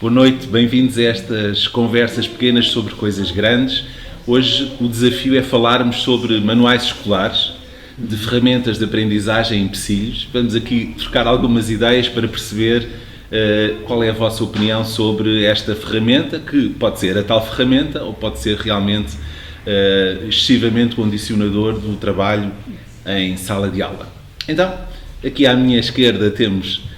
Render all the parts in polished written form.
Boa noite, bem-vindos a estas conversas pequenas sobre coisas grandes. Hoje o desafio é falarmos sobre manuais escolares, de ferramentas de aprendizagem em empecilhos. Vamos aqui trocar algumas ideias para perceber qual é a vossa opinião sobre esta ferramenta, que pode ser a tal ferramenta ou pode ser realmente excessivamente condicionador do trabalho em sala de aula. Então, aqui à minha esquerda temos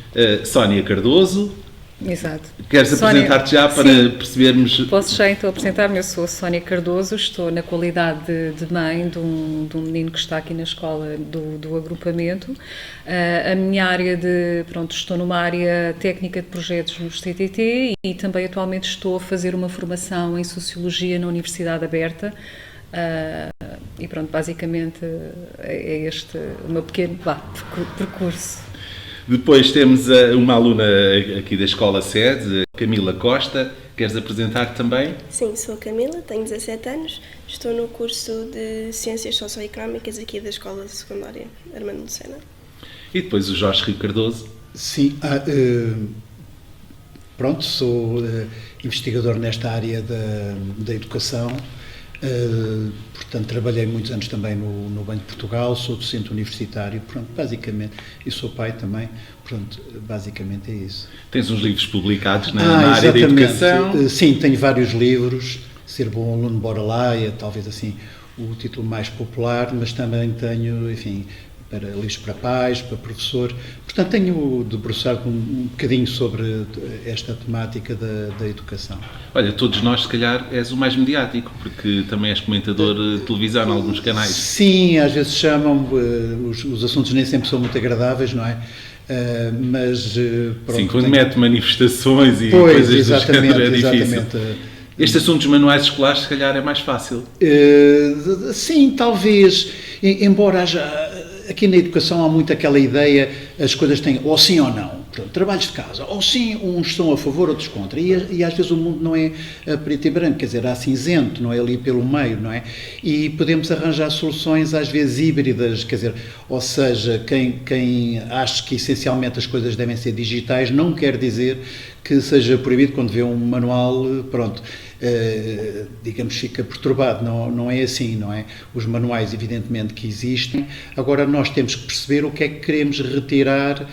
Sónia Cardoso. Exato. Queres apresentar-te já para percebermos? Posso já então apresentar-me. Eu sou a Sónia Cardoso, estou na qualidade de mãe de um menino que está aqui na escola do agrupamento. A minha área estou numa área técnica de projetos no CTT e também atualmente estou a fazer uma formação em Sociologia na Universidade Aberta. E pronto, basicamente é este o meu pequeno percurso. Depois temos uma aluna aqui da escola sede, Camila Costa. Queres apresentar também? Sim, sou a Camila, tenho 17 anos, estou no curso de Ciências Socioeconómicas aqui da Escola Secundária Armando Lucena. E depois o Jorge Rio Cardoso. Sim, sou investigador nesta área da educação. Portanto, trabalhei muitos anos também no Banco de Portugal, sou docente universitário, basicamente, e sou pai também, basicamente é isso. Tens uns livros publicados na área da educação? Sim, tenho vários livros, Ser Bom Aluno, Bora Lá, é talvez assim o título mais popular, mas também tenho, enfim, para livros para pais, para professor. Portanto, tenho debruçado um bocadinho sobre esta temática da educação. Olha, todos nós, se calhar, és o mais mediático, porque também és comentador de televisão em alguns canais. Sim, às vezes chamam, os assuntos nem sempre são muito agradáveis, não é? Mas, pronto. Sim, quando mete manifestações e coisas do género é difícil. Exatamente. Este assunto dos manuais escolares, se calhar, é mais fácil. Sim, talvez, embora haja... Aqui na educação há muito aquela ideia, as coisas têm ou sim ou não. Portanto, trabalhos de casa, ou sim, uns estão a favor, outros contra. E às vezes o mundo não é preto e branco, quer dizer, há cinzento, não é ali pelo meio, não é? E podemos arranjar soluções às vezes híbridas, quer dizer, ou seja, quem acha que essencialmente as coisas devem ser digitais não quer dizer que seja proibido quando vê um manual, digamos, fica perturbado, não é assim, não é? Os manuais, evidentemente, que existem, agora nós temos que perceber o que é que queremos retirar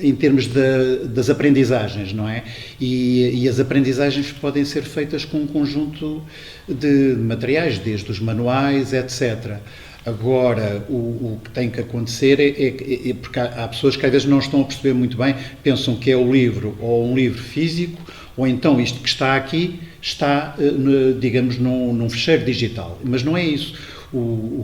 em termos das aprendizagens, não é? E as aprendizagens podem ser feitas com um conjunto de materiais, desde os manuais, etc. Agora, o que tem que acontecer é porque há pessoas que às vezes não estão a perceber muito bem, pensam que é o livro ou um livro físico, ou então isto que está aqui está, digamos, num fecheiro digital. Mas não é isso.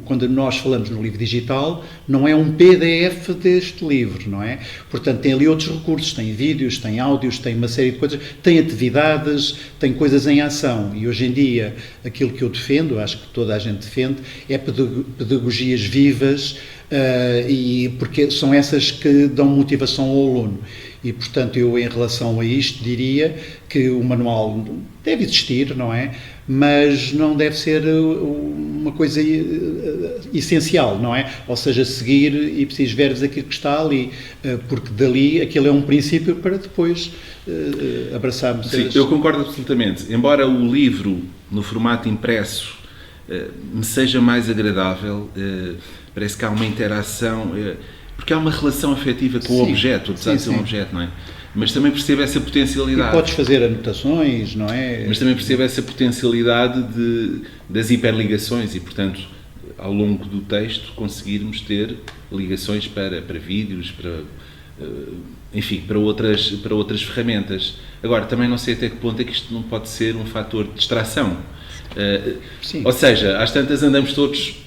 Quando nós falamos no livro digital, não é um PDF deste livro, não é? Portanto, tem ali outros recursos, tem vídeos, tem áudios, tem uma série de coisas, tem atividades, tem coisas em ação. E hoje em dia, aquilo que eu defendo, acho que toda a gente defende, é pedagogias vivas, e porque são essas que dão motivação ao aluno. E, portanto, eu, em relação a isto, diria que o manual deve existir, não é? Mas não deve ser uma coisa essencial, não é? Ou seja, seguir ipsis verbis aquilo que está ali, porque dali aquilo é um princípio para depois abraçarmos. Sim, eu concordo absolutamente. Embora o livro, no formato impresso, me seja mais agradável, parece que há uma interação... Porque há uma relação afetiva com o objeto, apesar de ser um objeto, não é? Mas também percebo essa potencialidade. E podes fazer anotações, não é? Mas também percebo essa potencialidade das hiperligações e, portanto, ao longo do texto, conseguirmos ter ligações para vídeos, enfim, para outras ferramentas. Agora, também não sei até que ponto é que isto não pode ser um fator de distração. Ou seja, às tantas andamos todos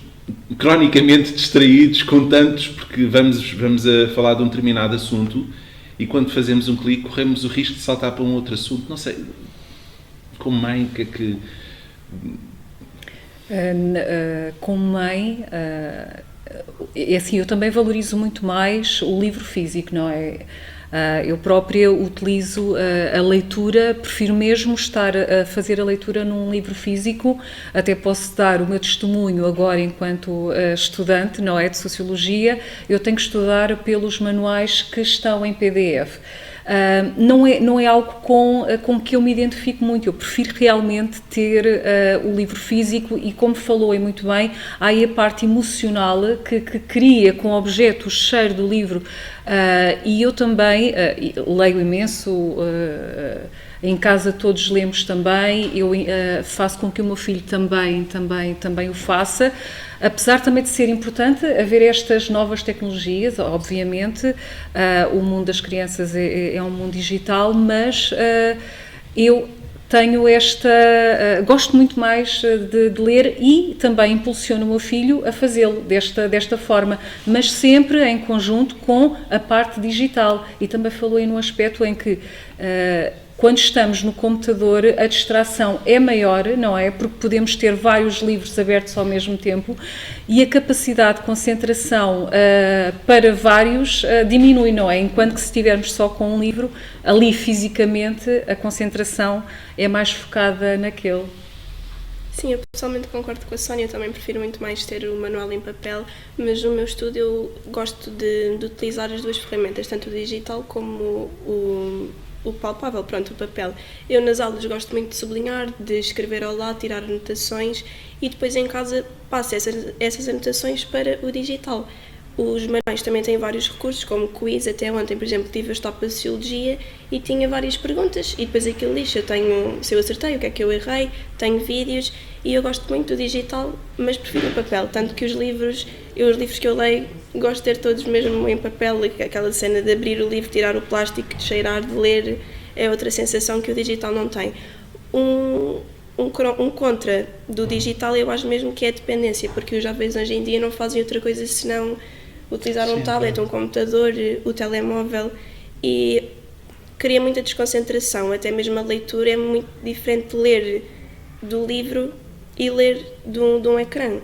cronicamente distraídos com tantos, porque vamos a falar de um determinado assunto e quando fazemos um clique corremos o risco de saltar para um outro assunto. Não sei, como mãe, o que é que... Como mãe, é assim, eu também valorizo muito mais o livro físico, não é? Eu própria utilizo a leitura, prefiro mesmo estar a fazer a leitura num livro físico, até posso dar o meu testemunho agora enquanto estudante, não é, de Sociologia, eu tenho que estudar pelos manuais que estão em PDF. não é algo com que eu me identifico muito. Eu prefiro realmente ter o livro físico e, como falou e muito bem, há aí a parte emocional que cria com o objeto o cheiro do livro, e eu também leio imenso. Em casa todos lemos também, eu faço com que o meu filho também o faça, apesar também de ser importante haver estas novas tecnologias, obviamente, o mundo das crianças é um mundo digital, mas eu tenho gosto muito mais de ler e também impulsiono o meu filho a fazê-lo desta forma, mas sempre em conjunto com a parte digital. E também falou aí num aspecto em que quando estamos no computador a distração é maior, não é? Porque podemos ter vários livros abertos ao mesmo tempo e a capacidade de concentração para vários diminui, não é? Enquanto que se estivermos só com um livro, ali fisicamente a concentração é mais focada naquele. Sim, eu pessoalmente concordo com a Sónia, eu também prefiro muito mais ter o manual em papel, mas no meu estudo eu gosto de utilizar as duas ferramentas, tanto o digital como o palpável, pronto, o papel. Eu nas aulas gosto muito de sublinhar, de escrever ao lado, tirar anotações e depois em casa passo essas anotações para o digital. Os manuais também têm vários recursos, como quiz. Até ontem, por exemplo, tive a Stop a Sociologia e tinha várias perguntas e depois aquilo diz se eu acertei, o que é que eu errei, tenho vídeos e eu gosto muito do digital, mas prefiro o papel, tanto que os livros que eu leio, gosto de ter todos mesmo em papel, aquela cena de abrir o livro, tirar o plástico, de cheirar, de ler, é outra sensação que o digital não tem. Um contra do digital eu acho mesmo que é a dependência, porque os jovens hoje em dia não fazem outra coisa senão utilizar um tablet, um computador, o telemóvel, e cria muita desconcentração. Até mesmo a leitura é muito diferente de ler do livro e ler de um ecrã.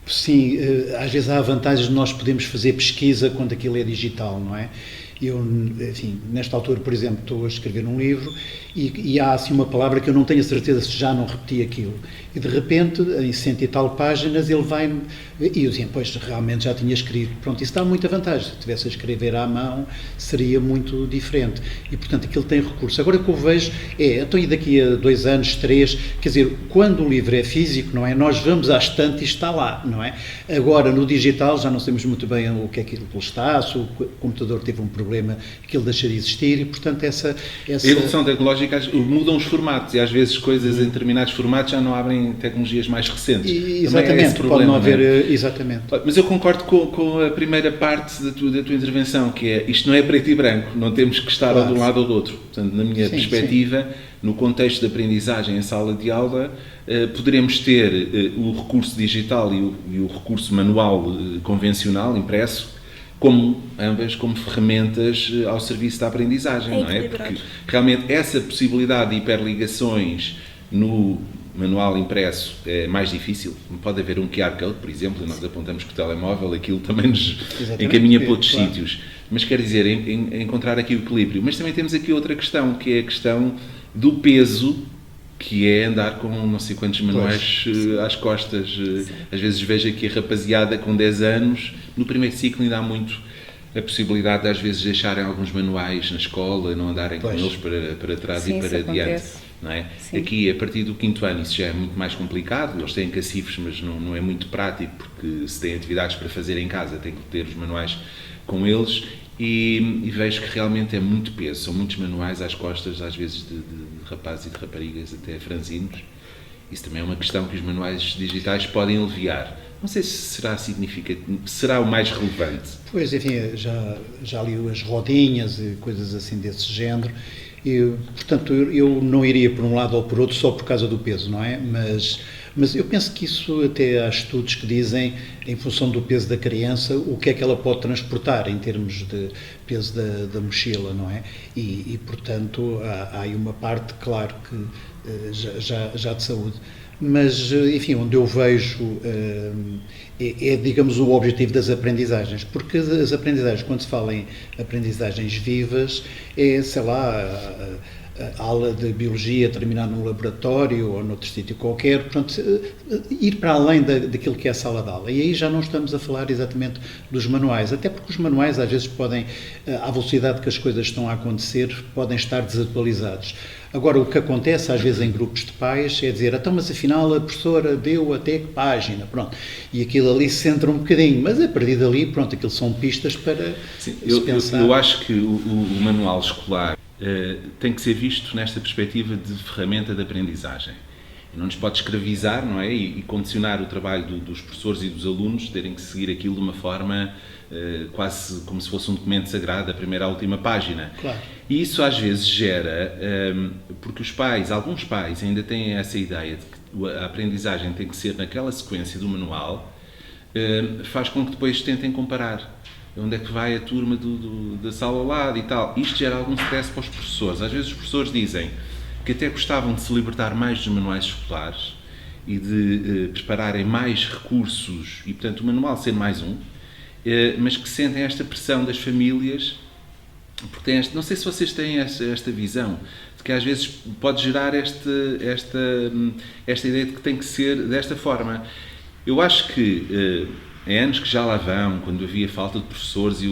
Sim, às vezes há vantagens de nós podermos fazer pesquisa quando aquilo é digital, não é? Eu, enfim, nesta altura, por exemplo, estou a escrever um livro e há assim uma palavra que eu não tenho a certeza se já não repeti aquilo. E de repente, em 100 e tal páginas, ele vai-me... E eu dizia, pois, realmente já tinha escrito. Pronto, isso dá muita vantagem. Se eu tivesse a escrever à mão, seria muito diferente. E, portanto, aquilo tem recurso. Agora, o que eu vejo então, e daqui a 2 anos, 3, quer dizer, quando o livro é físico, não é? Nós vamos à estante e está lá, não é? Agora, no digital, já não sabemos muito bem o que é aquilo que está, se o computador teve um problema que ele deixaria de existir e, portanto, essa... A evolução tecnológica mudam os formatos e, às vezes, coisas em determinados formatos já não abrem tecnologias mais recentes. Exatamente, pode não haver... Exatamente. Mas eu concordo com a primeira parte da tua intervenção, que é, isto não é preto e branco, não temos que estar de um lado ou do outro. Portanto, na minha perspectiva, no contexto de aprendizagem em sala de aula, poderemos ter o recurso digital e o recurso manual convencional, impresso, ambas como ferramentas ao serviço da aprendizagem, não é? Porque realmente essa possibilidade de hiperligações no manual impresso é mais difícil. Pode haver um QR Code, por exemplo, e nós apontamos com o telemóvel, aquilo também nos encaminha para outros sítios. Mas quer dizer, encontrar aqui o equilíbrio. Mas também temos aqui outra questão, que é a questão do peso, que é andar com não sei quantos manuais às costas. Sim. Às vezes vejo aqui a rapaziada com 10 anos, no primeiro ciclo ainda há muito a possibilidade de às vezes deixarem alguns manuais na escola, não andarem com eles para trás e para adiante. Não é? Aqui, a partir do 5º ano, isso já é muito mais complicado, eles têm cacifes, mas não é muito prático, porque se têm atividades para fazer em casa, têm que ter os manuais com eles, e vejo que realmente é muito peso, são muitos manuais às costas, às vezes de rapazes e de raparigas até franzinos. Isso também é uma questão que os manuais digitais podem aliviar. Não sei se será significativo, será o mais relevante. Pois, enfim, já li as rodinhas e coisas assim desse género. Portanto, eu não iria por um lado ou por outro só por causa do peso, não é? Mas eu penso que isso, até há estudos que dizem, em função do peso da criança, o que é que ela pode transportar em termos de peso da mochila, não é? E portanto, há aí uma parte, claro, que já de saúde. Mas, enfim, onde eu vejo digamos, o objetivo das aprendizagens, porque as aprendizagens, quando se fala em aprendizagens vivas, sei lá, a aula de biologia terminar num laboratório ou noutro sítio qualquer, portanto, ir para além daquilo que é a sala de aula. E aí já não estamos a falar exatamente dos manuais, até porque os manuais às vezes podem, à velocidade que as coisas estão a acontecer, podem estar desatualizados. Agora, o que acontece às vezes em grupos de pais é dizer, então, mas afinal a professora deu até que página, pronto, e aquilo ali se centra um bocadinho, mas a partir dali, pronto, aquilo são pistas para se pensar. Eu acho que o manual escolar tem que ser visto nesta perspectiva de ferramenta de aprendizagem. Não nos pode escravizar, não é? E condicionar o trabalho dos professores e dos alunos, terem que seguir aquilo de uma forma quase como se fosse um documento sagrado, da primeira à última página. Claro. E isso às vezes gera, porque alguns pais ainda têm essa ideia de que a aprendizagem tem que ser naquela sequência do manual, faz com que depois tentem comparar. Onde é que vai a turma da sala ao lado e tal. Isto gera algum stress para os professores. Às vezes os professores dizem que até gostavam de se libertar mais dos manuais escolares e de prepararem mais recursos e, portanto, o manual ser mais um, mas que sentem esta pressão das famílias, porque não sei se vocês têm esta visão, de que às vezes pode gerar esta ideia de que tem que ser desta forma. Eu acho que em anos que já lá vão, quando havia falta de professores e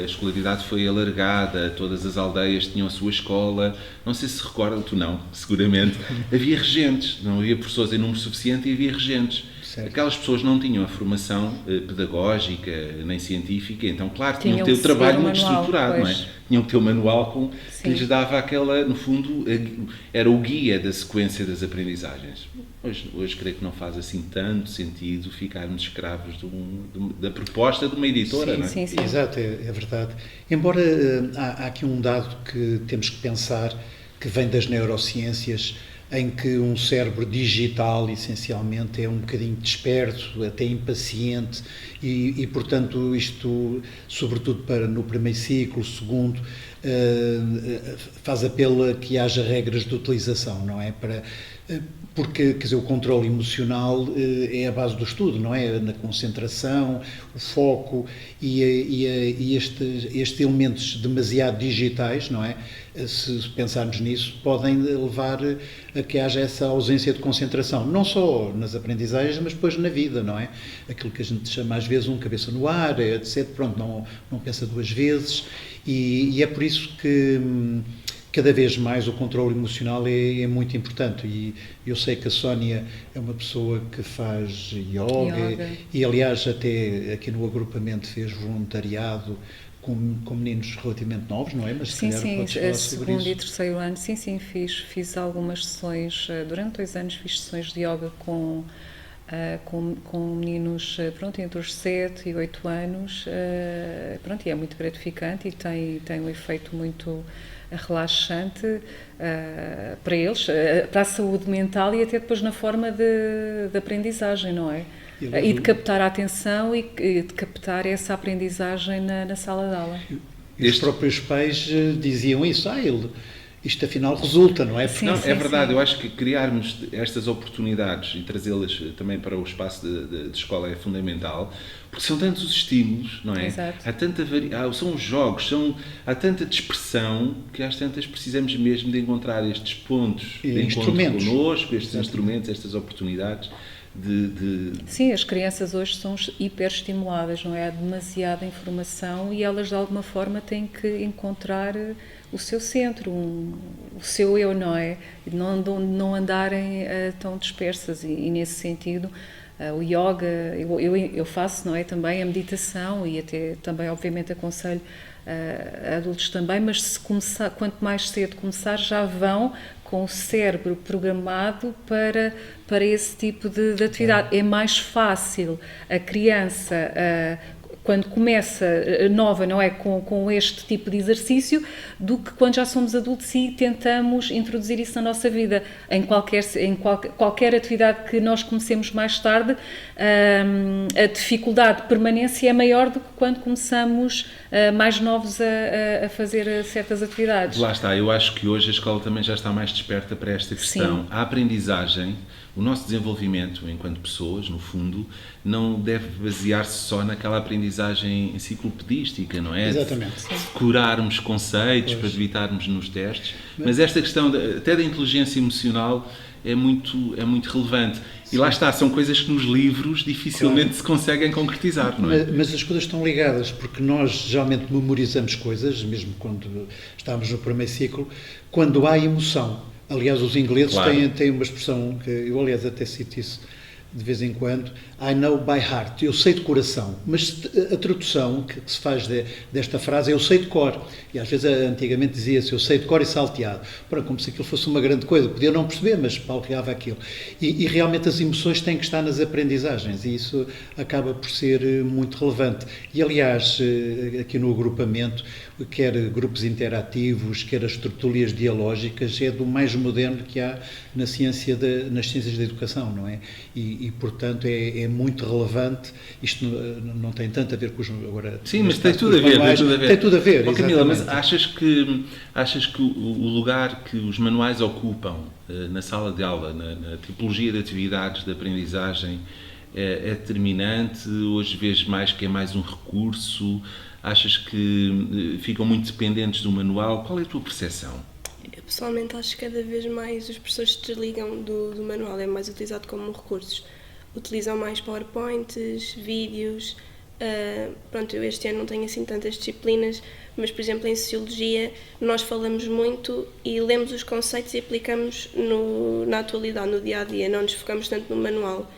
a escolaridade foi alargada, todas as aldeias tinham a sua escola, não sei se recordam, tu não, seguramente, havia regentes, não havia professores em número suficiente e havia regentes. Certo. Aquelas pessoas não tinham a formação pedagógica nem científica, então, claro, tinham que ter o trabalho muito estruturado, não é? Tinham que ter o manual que lhes dava aquela, no fundo, era o guia da sequência das aprendizagens. Hoje creio que não faz assim tanto sentido ficarmos escravos da proposta de uma editora, não é? Sim. Exato, é verdade. Embora há aqui um dado que temos que pensar, que vem das neurociências, em que um cérebro digital, essencialmente, é um bocadinho disperso, até impaciente, e portanto, isto, sobretudo no primeiro ciclo, segundo, faz apelo a que haja regras de utilização, não é? Porque, quer dizer, o controle emocional é a base do estudo, não é? Na concentração, o foco e estes elementos demasiado digitais, não é? Se pensarmos nisso, podem levar a que haja essa ausência de concentração, não só nas aprendizagens, mas depois na vida, não é? Aquilo que a gente chama às vezes cabeça no ar, etc. Pronto, não pensa duas vezes e é por isso que cada vez mais o controle emocional é muito importante e eu sei que a Sónia é uma pessoa que faz yoga. E aliás até aqui no agrupamento fez voluntariado com meninos relativamente novos, não é? Mas sim, podes falar sobre segundo isso. e terceiro ano, sim, fiz algumas sessões, durante 2 anos fiz sessões de yoga com meninos, pronto, entre os 7 e 8 anos, pronto, e é muito gratificante e tem um efeito muito relaxante para eles, para a saúde mental e até depois na forma de aprendizagem, não é? E de captar a atenção e de captar essa aprendizagem na sala de aula. Os próprios pais diziam isso, isto afinal resulta, não é? Sim, não, é verdade, eu acho que criarmos estas oportunidades e trazê-las também para o espaço de escola é fundamental, porque são tantos os estímulos, não é? Exato. Há tanta são os jogos, há tanta dispersão que às tantas precisamos mesmo de encontrar estes pontos de encontro connosco, estes instrumentos, estas oportunidades. Sim, as crianças hoje são hiperestimuladas, não é? Há demasiada informação e elas de alguma forma têm que encontrar o seu centro, o seu eu, não é? Não andarem tão dispersas e nesse sentido o yoga, eu faço, não é? Também a meditação e até também obviamente aconselho adultos também, mas quanto mais cedo começar já vão com o cérebro programado para esse tipo de atividade. É mais fácil a criança, quando começa nova, não é, com este tipo de exercício, do que quando já somos adultos e tentamos introduzir isso na nossa vida. Em qualquer atividade que nós comecemos mais tarde, a dificuldade de permanência é maior do que quando começamos mais novos a fazer certas atividades. Lá está, eu acho que hoje a escola também já está mais desperta para esta questão. Sim. A aprendizagem, o nosso desenvolvimento enquanto pessoas, no fundo, não deve basear-se só naquela aprendizagem enciclopedística, não é? Exatamente. De decorarmos conceitos para evitarmos nos testes, mas esta questão até da inteligência emocional é muito relevante. E lá está, são coisas que nos livros dificilmente se conseguem concretizar, não é? Mas as coisas estão ligadas, porque nós geralmente memorizamos coisas, mesmo quando estamos no primeiro ciclo, quando há emoção. Aliás, os ingleses têm uma expressão, que eu aliás até cito isso de vez em quando, I know by heart, eu sei de coração, mas a tradução que se faz desta frase é eu sei de cor, e às vezes antigamente dizia-se eu sei de cor e salteado, como se aquilo fosse uma grande coisa, podia não perceber, mas palreava aquilo. E realmente as emoções têm que estar nas aprendizagens, e isso acaba por ser muito relevante. E aliás, aqui no agrupamento, quer grupos interativos, quer as tertúlias dialógicas, é do mais moderno que há nas ciências da educação, não é? E portanto, é muito relevante. Isto não tem tanto a ver com os... Agora, sim, mas tem tudo a ver. Tem tudo a ver, oh, Camila, mas achas que o lugar que os manuais ocupam na sala de aula, na tipologia de atividades de aprendizagem, é determinante? Hoje vês mais que é mais um recurso? Achas que ficam muito dependentes do manual? Qual é a tua percepção? Eu pessoalmente acho que cada vez mais os professores se desligam do manual, é mais utilizado como recursos. Utilizam mais PowerPoints, vídeos. Pronto, eu este ano não tenho assim tantas disciplinas, mas por exemplo em Sociologia nós falamos muito e lemos os conceitos e aplicamos na atualidade, no dia-a-dia, não nos focamos tanto no manual.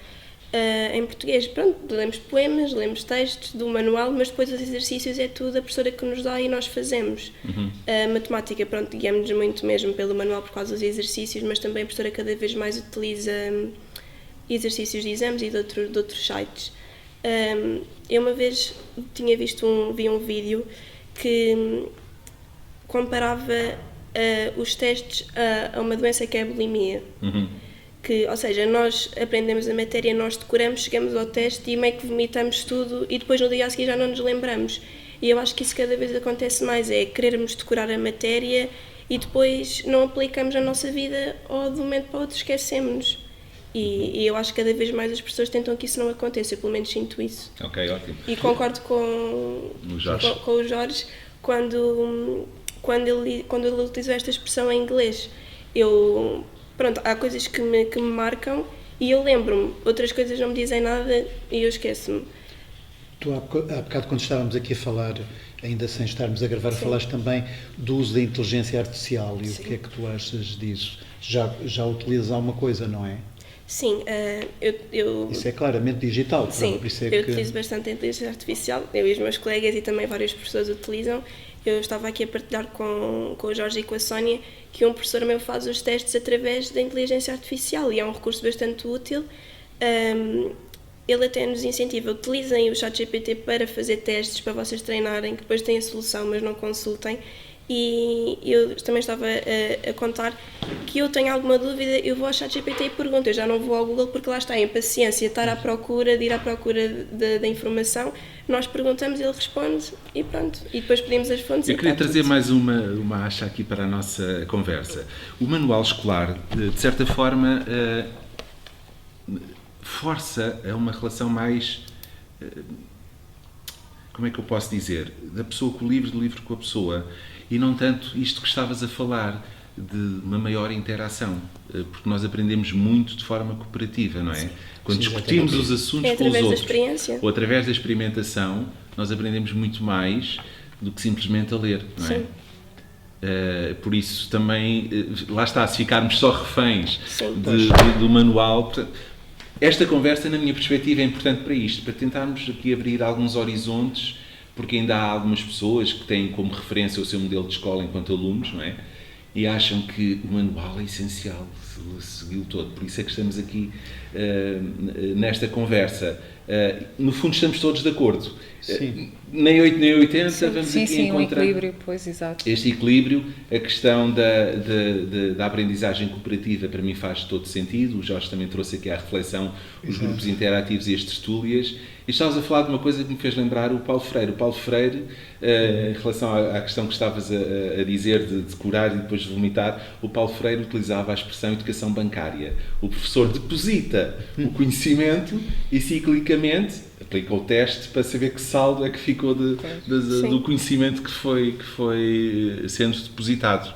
Em português, pronto, lemos poemas, lemos textos do manual, mas depois os exercícios é tudo a professora que nos dá e nós fazemos. Matemática, pronto, guiamos muito mesmo pelo manual por causa dos exercícios, mas também a professora cada vez mais utiliza exercícios de exames e de outros sites. Eu uma vez vi um vídeo que comparava os testes a uma doença que é a bulimia. Ou seja, nós aprendemos a matéria, nós decoramos, chegamos ao teste e meio que vomitamos tudo e depois no dia a seguir já não nos lembramos. E eu acho que isso cada vez acontece mais, é querermos decorar a matéria e depois não aplicamos na nossa vida ou de um momento para o outro esquecemos-nos. E eu acho que cada vez mais as pessoas tentam que isso não aconteça, eu pelo menos sinto isso. Ok, ótimo. E concordo com o Jorge quando ele utilizou esta expressão em inglês. Pronto, há coisas que me marcam e eu lembro-me, outras coisas não me dizem nada e eu esqueço-me. Tu há bocado quando estávamos aqui a falar, ainda sem estarmos a gravar, falaste também do uso da inteligência artificial e o que é que tu achas disso? Já utilizas alguma coisa, não é? Sim, Isso é claramente digital. Sim, por isso eu utilizo bastante a inteligência artificial, eu e os meus colegas e também vários professores utilizam. Eu estava aqui a partilhar com o Jorge e com a Sónia que um professor meu faz os testes através da inteligência artificial e é um recurso bastante útil. Ele até nos incentiva, utilizem o ChatGPT para fazer testes, para vocês treinarem, que depois têm a solução, mas não consultem. E eu também estava a contar que eu tenho alguma dúvida, eu vou ao ChatGPT e pergunto, eu já não vou ao Google porque lá está a impaciência, de ir à procura da informação, nós perguntamos, ele responde e pronto, e depois pedimos as fontes. Eu queria trazer mais uma acha aqui para a nossa conversa. O manual escolar, de certa forma, força a uma relação mais, como é que eu posso dizer, da pessoa com o livro, do livro com a pessoa, e não tanto isto que estavas a falar, de uma maior interação, porque nós aprendemos muito de forma cooperativa, não é? Sim. Quando discutimos os assuntos com os outros, ou através da experimentação, nós aprendemos muito mais do que simplesmente a ler, não é? Sim. Por isso também, lá está, se ficarmos só reféns do manual, esta conversa, na minha perspectiva, é importante para isto, para tentarmos aqui abrir alguns horizontes, porque ainda há algumas pessoas que têm como referência o seu modelo de escola enquanto alunos, não é? E acham que o manual é essencial, seguiu todo. Por isso é que estamos aqui nesta conversa. No fundo, estamos todos de acordo. Sim. Nem 8 nem 80, vamos aqui encontrar um equilíbrio, pois, exato. Este equilíbrio, a questão da aprendizagem cooperativa, para mim faz todo sentido. O Jorge também trouxe aqui à reflexão os grupos interativos e as tertúlias. E estavas a falar de uma coisa que me fez lembrar o Paulo Freire. O Paulo Freire, em relação à questão que estavas a dizer de decorar e depois de vomitar, o Paulo Freire utilizava a expressão educação bancária. O professor deposita o conhecimento e ciclicamente aplica o teste para saber que saldo é que ficou do conhecimento que foi sendo depositado.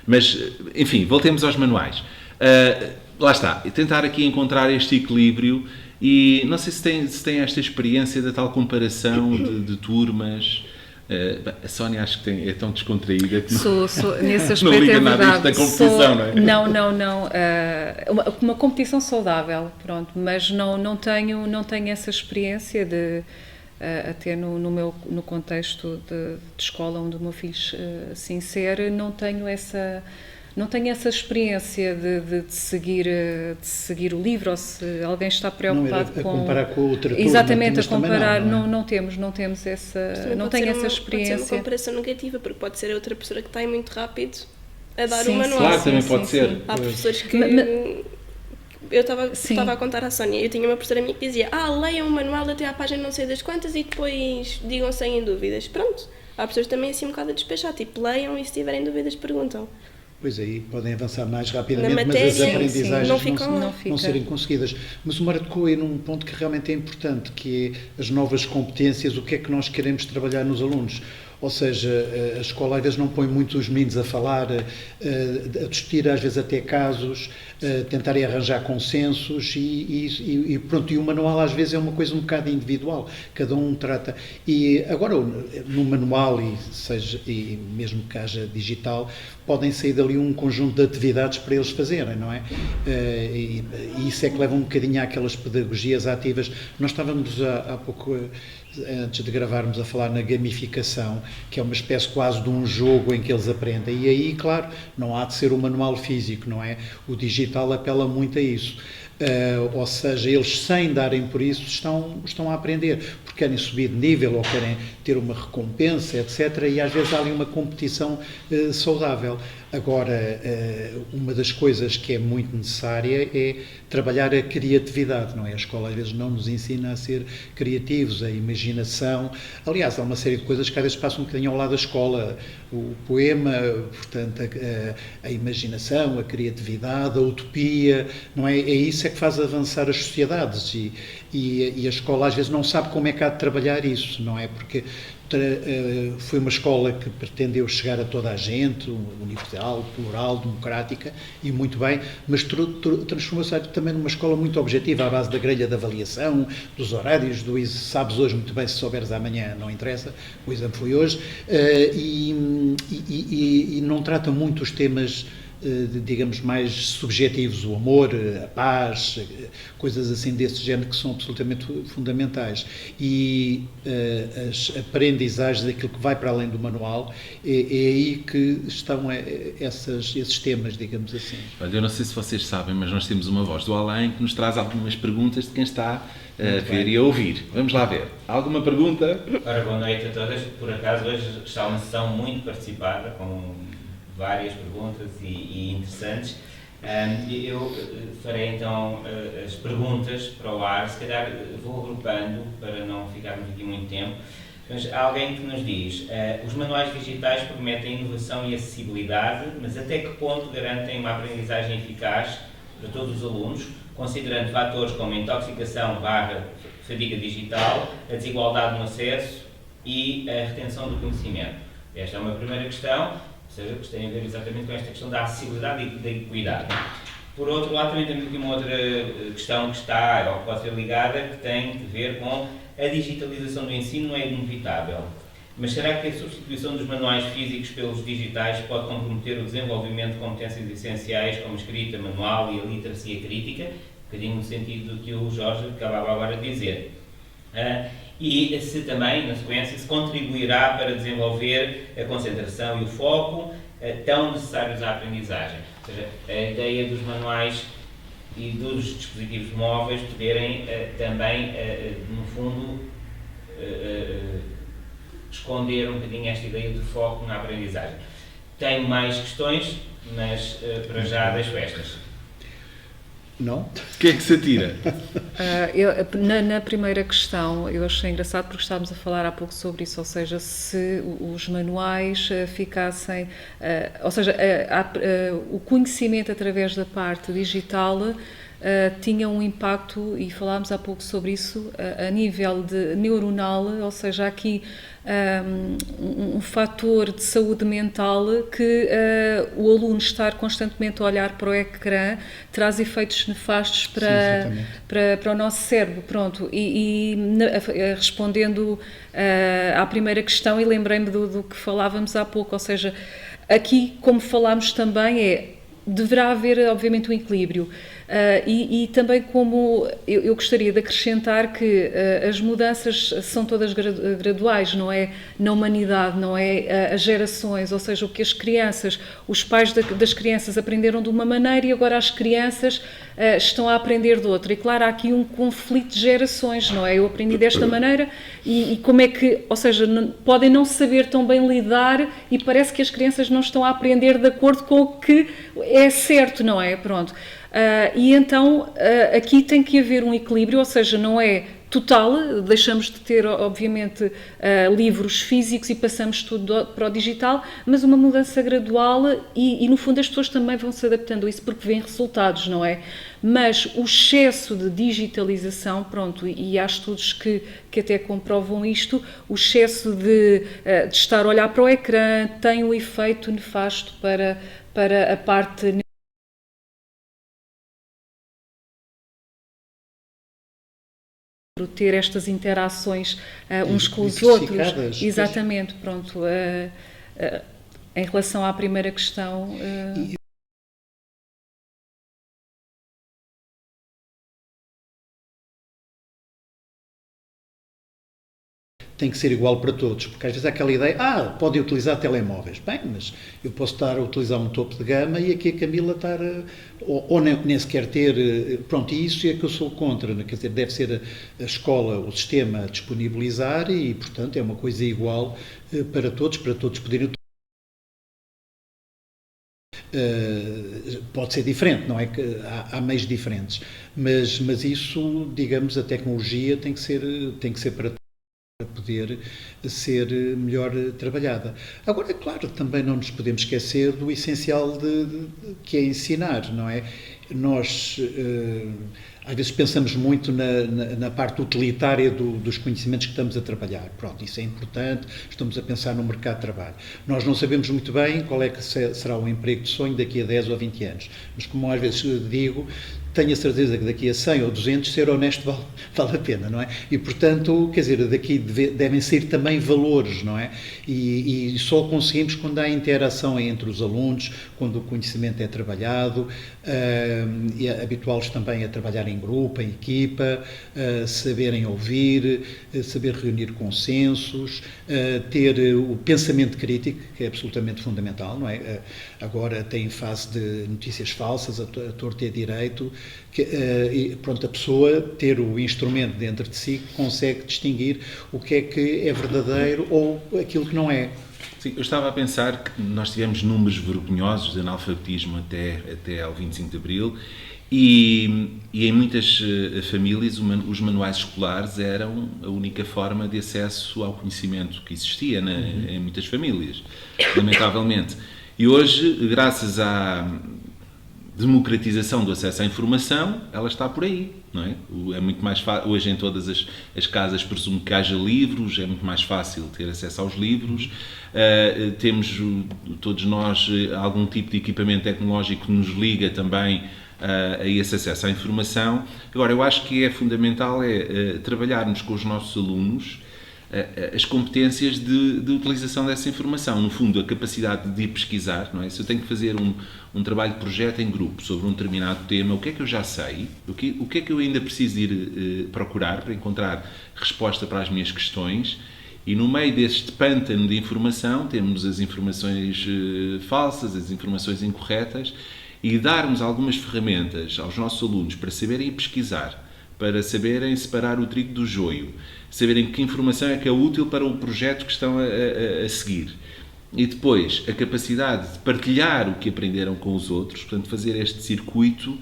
Mas, enfim, voltemos aos manuais. Lá está, tentar aqui encontrar este equilíbrio e não sei se tem esta experiência da tal comparação de turmas. A Sónia acho que é tão descontraída que nesse aspecto não liga é nada a isto da competição, não é? Não. Uma competição saudável, pronto, mas não tenho essa experiência de até no contexto de escola onde o meu filho se insere, não tenho essa experiência de seguir o livro, ou se alguém está preocupado com comparar com outra turma. Exatamente, a comparar, não temos essa, não tenho essa experiência. Pode ser uma comparação negativa, porque pode ser outra professora que está aí muito rápido a dar o manual. Claro, também pode ser. Há professores que... Eu estava a contar à Sónia, eu tinha uma professora minha que dizia: leiam o manual até à página não sei das quantas e depois digam se têm dúvidas. Pronto, há pessoas também assim um bocado a despechar, tipo, leiam e se tiverem dúvidas perguntam. Pois aí, podem avançar mais rapidamente, mas as aprendizagens não serem conseguidas. Mas o Mara tocou aí num ponto que realmente é importante, que é as novas competências, o que é que nós queremos trabalhar nos alunos. Ou seja, a escola às vezes não põe muito os meninos a falar, a discutir às vezes até casos, tentarem arranjar consensos e pronto, e o manual às vezes é uma coisa um bocado individual, cada um trata. E agora no manual, e mesmo que haja digital, podem sair dali um conjunto de atividades para eles fazerem, não é? E isso é que leva um bocadinho àquelas pedagogias ativas. Nós estávamos há pouco, antes de gravarmos, a falar na gamificação, que é uma espécie quase de um jogo em que eles aprendem. E aí, claro, não há de ser o manual físico, não é? O digital apela muito a isso. Ou seja, eles sem darem por isso estão a aprender, porque querem subir de nível ou querem ter uma recompensa, etc. E às vezes há ali uma competição saudável. Agora, uma das coisas que é muito necessária é trabalhar a criatividade, não é? A escola às vezes não nos ensina a ser criativos, a imaginação. Aliás, há uma série de coisas que às vezes passam um bocadinho ao lado da escola. O poema, portanto, a imaginação, a criatividade, a utopia, não é? É isso que faz avançar as sociedades e a escola às vezes não sabe como é que há de trabalhar isso, não é? Porque foi uma escola que pretendeu chegar a toda a gente, universal, plural, democrática, e muito bem, mas transformou-se também numa escola muito objetiva, à base da grelha de avaliação, dos horários, sabes hoje muito bem, se souberes amanhã não interessa, o exame foi hoje, e não trata muito os temas, digamos, mais subjetivos, o amor, a paz, coisas assim desse género que são absolutamente fundamentais. E as aprendizagens daquilo que vai para além do manual, é aí que estão esses temas, digamos assim. Olha, eu não sei se vocês sabem, mas nós temos uma voz do além que nos traz algumas perguntas de quem está a ver e a ouvir. Vamos lá ver. Alguma pergunta? Ora, boa noite a todas. Por acaso, hoje está uma sessão muito participada, com várias perguntas e interessantes. Eu farei então as perguntas para o ar, se calhar vou agrupando para não ficarmos aqui muito tempo. Mas há alguém que nos diz: os manuais digitais prometem inovação e acessibilidade, mas até que ponto garantem uma aprendizagem eficaz para todos os alunos, considerando fatores como a intoxicação / fadiga digital, a desigualdade no acesso e a retenção do conhecimento? Esta é uma primeira questão. Ou seja, que tem a ver exatamente com esta questão da acessibilidade e da equidade. Por outro lado, também temos aqui uma outra questão que está, ou que pode ser ligada, que tem a ver com a digitalização do ensino. Não é inevitável, mas será que a substituição dos manuais físicos pelos digitais pode comprometer o desenvolvimento de competências essenciais como escrita manual e a literacia crítica? Um bocadinho no sentido do que o Jorge acabava agora de dizer. E se também, na sequência, se contribuirá para desenvolver a concentração e o foco tão necessários à aprendizagem. Ou seja, a ideia dos manuais e dos dispositivos móveis poderem também, no fundo, esconder um bocadinho esta ideia de foco na aprendizagem. Tenho mais questões, mas para já deixo estas. Não? O que é que se atira? Na primeira questão, eu achei engraçado porque estávamos a falar há pouco sobre isso, ou seja, se os manuais ficassem, ou seja, o conhecimento através da parte digital tinha um impacto, e falámos há pouco sobre isso, a nível de neuronal, ou seja, aqui um fator de saúde mental que o aluno estar constantemente a olhar para o ecrã traz efeitos nefastos para o nosso cérebro. Pronto, respondendo à primeira questão, e lembrei-me do que falávamos há pouco, ou seja, aqui, como falámos também, deverá haver, obviamente, um equilíbrio. E também como eu gostaria de acrescentar que as mudanças são todas graduais, não é na humanidade, não é as gerações, ou seja, o que as crianças, os pais das crianças aprenderam de uma maneira e agora as crianças estão a aprender de outra. E claro, há aqui um conflito de gerações, não é? Eu aprendi desta maneira e como é que, ou seja, podem não saber tão bem lidar e parece que as crianças não estão a aprender de acordo com o que é certo, não é? Pronto. E então aqui tem que haver um equilíbrio, ou seja, não é total, deixamos de ter obviamente livros físicos e passamos tudo para o digital, mas uma mudança gradual e no fundo as pessoas também vão se adaptando a isso porque vêem resultados, não é? Mas o excesso de digitalização, pronto, e há estudos que até comprovam isto, o excesso de estar a olhar para o ecrã tem um efeito nefasto para a parte ter estas interações uns com os outros. Exatamente, pronto. Em relação à primeira questão... Tem que ser igual para todos, porque às vezes há aquela ideia, podem utilizar telemóveis. Bem, mas eu posso estar a utilizar um topo de gama e aqui a Camila estar, ou nem sequer ter, pronto, e isso é que eu sou contra, quer dizer, deve ser a escola, o sistema a disponibilizar e, portanto, é uma coisa igual para todos poderem pode ser diferente, não é que há meios diferentes, mas isso, digamos, a tecnologia tem que ser para poder ser melhor trabalhada. Agora, claro, também não nos podemos esquecer do essencial que é ensinar, não é? Nós, às vezes, pensamos muito na parte utilitária dos conhecimentos que estamos a trabalhar. Pronto, isso é importante, estamos a pensar no mercado de trabalho. Nós não sabemos muito bem qual é que será o emprego de sonho daqui a 10 ou 20 anos, mas como às vezes digo, tenho a certeza que daqui a 100 ou 200 ser honesto vale a pena, não é? E, portanto, quer dizer, daqui devem ser também valores, não é? E só conseguimos quando há interação entre os alunos, quando o conhecimento é trabalhado, e habituá-los também a trabalhar em grupo, em equipa, saberem ouvir, saber reunir consensos, ter o pensamento crítico, que é absolutamente fundamental, não é? Agora tem fase de notícias falsas, a torto e a direito, e pronto, a pessoa ter o instrumento dentro de si que consegue distinguir o que é verdadeiro ou aquilo que não é. Sim, eu estava a pensar que nós tivemos números vergonhosos de analfabetismo até ao 25 de Abril e em muitas famílias os manuais escolares eram a única forma de acesso ao conhecimento que existia em muitas famílias, lamentavelmente. E hoje, graças à democratização do acesso à informação, ela está por aí, não é? É muito mais fácil, hoje em todas as casas presumo que haja livros, é muito mais fácil ter acesso aos livros, temos todos nós algum tipo de equipamento tecnológico que nos liga também a esse acesso à informação. Agora, eu acho que é fundamental trabalharmos com os nossos alunos as competências de utilização dessa informação, no fundo a capacidade de pesquisar, não é? Se eu tenho que fazer um trabalho de projeto em grupo sobre um determinado tema, o que é que eu já sei, o que é que eu ainda preciso ir procurar para encontrar resposta para as minhas questões, e no meio deste pântano de informação temos as informações falsas, as informações incorretas, e darmos algumas ferramentas aos nossos alunos para saberem pesquisar, para saberem separar o trigo do joio, saberem que informação é que é útil para o projeto que estão a seguir. E depois, a capacidade de partilhar o que aprenderam com os outros, portanto, fazer este circuito,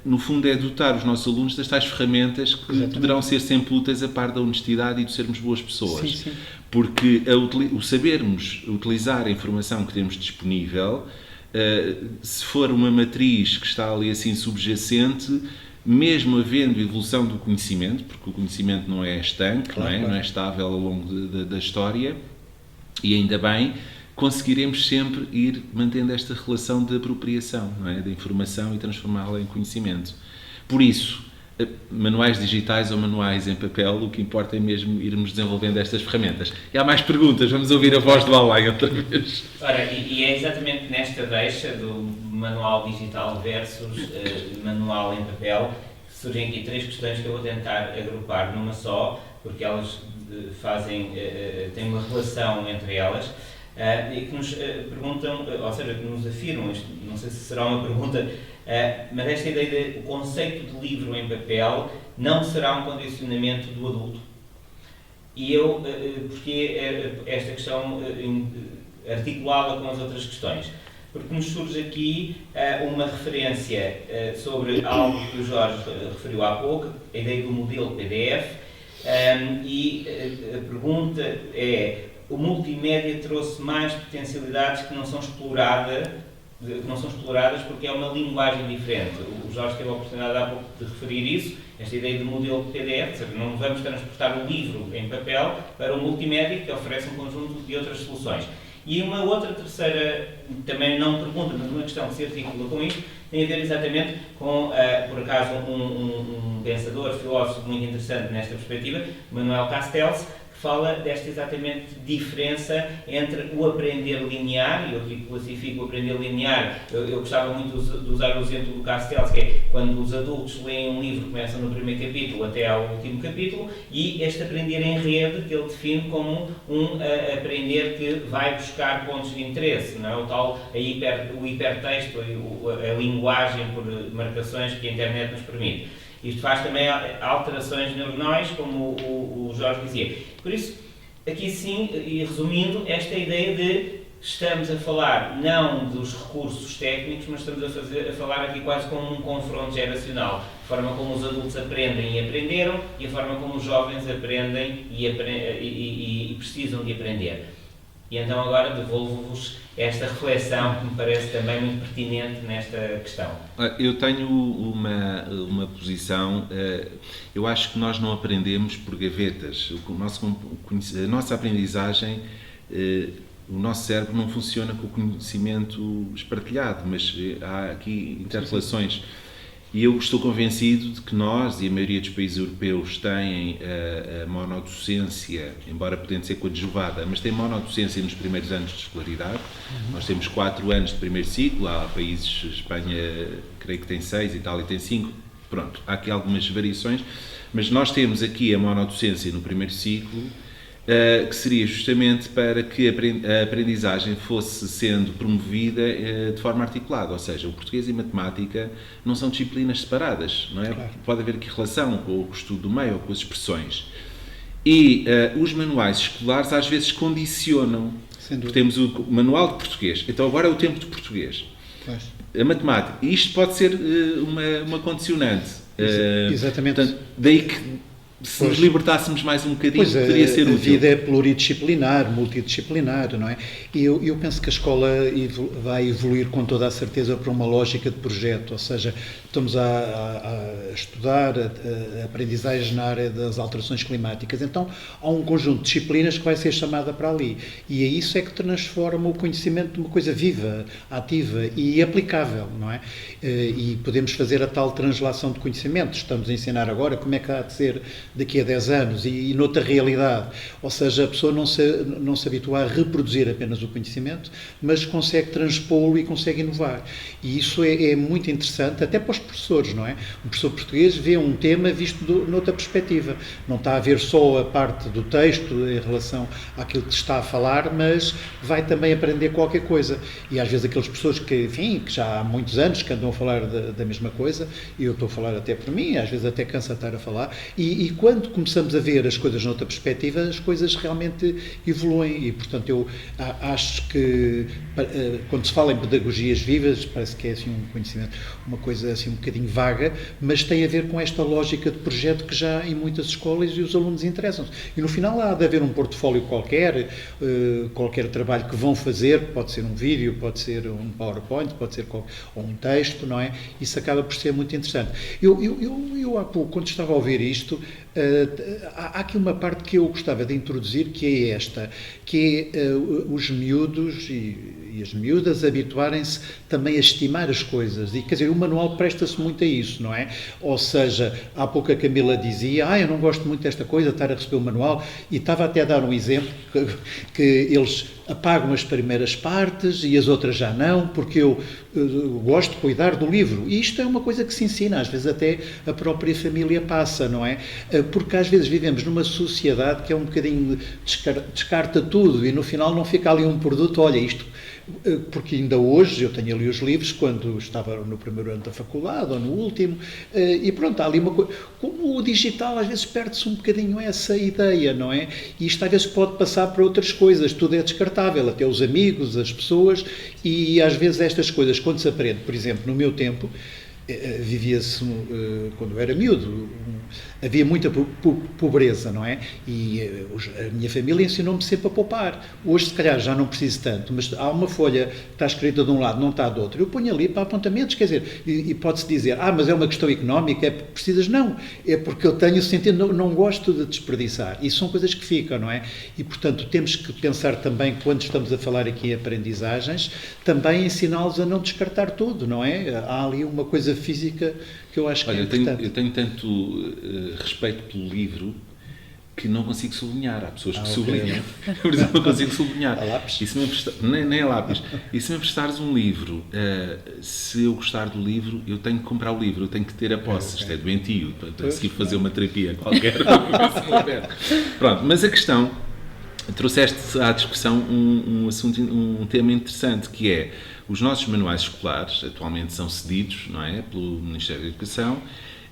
no fundo é dotar os nossos alunos das tais ferramentas que poderão ser sempre úteis a par da honestidade e de sermos boas pessoas. Sim, sim. Porque o sabermos utilizar a informação que temos disponível, se for uma matriz que está ali assim subjacente, mesmo havendo evolução do conhecimento, porque o conhecimento não é estanque, Claro. não é estável ao longo da história, e ainda bem, conseguiremos sempre ir mantendo esta relação de apropriação, não é? Da informação e transformá-la em conhecimento. Por isso, manuais digitais ou manuais em papel, o que importa é mesmo irmos desenvolvendo estas ferramentas. E há mais perguntas, vamos ouvir a voz do Alain outra vez. Ora, e é exatamente nesta deixa do manual digital versus manual em papel que surgem aqui 3 questões que eu vou tentar agrupar numa só, porque elas têm uma relação entre elas. E que nos perguntam, ou seja, que nos afirmam, isto não sei se será uma pergunta, mas esta ideia de o conceito de livro em papel não será um condicionamento do adulto. E eu, porque esta questão articulá-la com as outras questões? Porque nos surge aqui uma referência sobre algo que o Jorge referiu há pouco, a ideia do modelo PDF, e a pergunta é: o multimédia trouxe mais potencialidades que não são exploradas porque é uma linguagem diferente. O Jorge teve a oportunidade há pouco de referir isso, esta ideia de modelo PDF, ou seja, não vamos transportar o livro em papel para o multimédia, que oferece um conjunto de outras soluções. E uma outra terceira, também não pergunta, mas uma questão que se articula com isto, tem a ver exatamente com, por acaso, um pensador, filósofo muito interessante nesta perspectiva, Manuel Castells, fala desta exatamente diferença entre o aprender linear, e eu aqui classifico o aprender linear, eu gostava muito de usar o exemplo do Castells, que é quando os adultos leem um livro, começam no primeiro capítulo até ao último capítulo, e este aprender em rede, que ele define como um aprender que vai buscar pontos de interesse, não é? O tal o hipertexto, a linguagem por marcações que a internet nos permite. Isto faz também alterações neuronais, como o Jorge dizia. Por isso, aqui sim, e resumindo, esta ideia de estamos a falar não dos recursos técnicos, mas estamos a falar aqui quase como um confronto geracional. A forma como os adultos aprendem e aprenderam e a forma como os jovens aprendem e precisam de aprender. E então agora devolvo-vos esta reflexão que me parece também muito pertinente nesta questão. Eu tenho uma posição, eu acho que nós não aprendemos por gavetas. A nossa aprendizagem, o nosso cérebro não funciona com o conhecimento espartilhado, mas há aqui interrelações. E eu estou convencido de que nós, e a maioria dos países europeus, têm a monodocência, embora podendo ser coadjuvada, mas tem monodocência nos primeiros anos de escolaridade. Nós temos 4 anos de primeiro ciclo, há países, Espanha, creio que tem 6, Itália tem 5, pronto, há aqui algumas variações, mas nós temos aqui a monodocência no primeiro ciclo, que seria justamente para que a aprendizagem fosse sendo promovida de forma articulada, ou seja, o português e a matemática não são disciplinas separadas, não é? Claro. Pode haver aqui relação com o estudo do meio ou com as expressões. E os manuais escolares às vezes condicionam. Temos o manual de português, então agora é o tempo de português. Pois. A matemática, e isto pode ser uma condicionante. Exatamente. Portanto, daí que se nos libertássemos mais um bocadinho, poderia ser útil. A vida é pluridisciplinar, multidisciplinar, não é? E eu penso que a escola vai evoluir com toda a certeza para uma lógica de projeto, ou seja, estamos a estudar a aprendizagem na área das alterações climáticas, então há um conjunto de disciplinas que vai ser chamada para ali, e é isso é que transforma o conhecimento numa coisa viva, ativa e aplicável, não é? E podemos fazer a tal translação de conhecimento, estamos a ensinar agora como é que há de ser daqui a 10 anos e noutra realidade, ou seja, a pessoa não se habitua a reproduzir apenas o conhecimento, mas consegue transpô-lo e consegue inovar, e isso é muito interessante até para os professores, não é? Um professor português vê um tema visto noutra perspectiva, não está a ver só a parte do texto em relação àquilo que está a falar, mas vai também aprender qualquer coisa, e às vezes aqueles professores que já há muitos anos que andam a falar da mesma coisa, e eu estou a falar até por mim, às vezes até cansa de estar a falar, e quando começamos a ver as coisas noutra perspectiva, as coisas realmente evoluem, e portanto eu acho que quando se fala em pedagogias vivas, parece que é assim um conhecimento, uma coisa assim um bocadinho vaga, mas tem a ver com esta lógica de projeto que já em muitas escolas e os alunos interessam-se. E no final há de haver um portfólio qualquer, qualquer trabalho que vão fazer, pode ser um vídeo, pode ser um PowerPoint, pode ser ou um texto, não é? Isso acaba por ser muito interessante. Eu há pouco, quando estava a ouvir isto, há aqui uma parte que eu gostava de introduzir, que é esta, que é os miúdos e as miúdas habituarem-se também a estimar as coisas. E, quer dizer, o manual presta-se muito a isso, não é? Ou seja, há pouco a Camila dizia, eu não gosto muito desta coisa, estar a receber o manual, e estava até a dar um exemplo, que eles apagam as primeiras partes e as outras já não, porque eu gosto de cuidar do livro. E isto é uma coisa que se ensina, às vezes até a própria família passa, não é? Porque às vezes vivemos numa sociedade que é um bocadinho descarta tudo e no final não fica ali um produto, olha isto, porque ainda hoje eu tenho ali os livros quando estava no primeiro ano da faculdade ou no último, e pronto, há ali uma coisa. Como o digital às vezes perde-se um bocadinho essa ideia, não é? E isto às vezes pode passar para outras coisas, tudo é descartável, até os amigos, as pessoas, e às vezes estas coisas, quando se aprende, por exemplo, no meu tempo, vivia-se, quando eu era miúdo, havia muita pobreza, não é? E a minha família ensinou-me sempre a poupar. Hoje, se calhar, já não preciso tanto, mas há uma folha que está escrita de um lado, não está do outro. Eu ponho ali para apontamentos, quer dizer, e pode-se dizer, mas é uma questão económica, é porque precisas? Não, é porque eu tenho sentido, não gosto de desperdiçar. E são coisas que ficam, não é? E, portanto, temos que pensar também, quando estamos a falar aqui em aprendizagens, também ensiná-los a não descartar tudo, não é? Há ali uma coisa física que eu acho que é importante. Eu tenho tanto respeito pelo livro que não consigo sublinhar. Há pessoas que sublinham. Por exemplo, não consigo sublinhar. A lápis? E se me nem a lápis. E se me emprestares um livro, se eu gostar do livro, eu tenho que comprar o livro, eu tenho que ter a posse. Isto é doentio. Para seguir fazer uma terapia qualquer. Pronto, mas a questão, trouxeste à discussão um assunto, um tema interessante, que é os nossos manuais escolares, atualmente são cedidos, não é, pelo Ministério da Educação,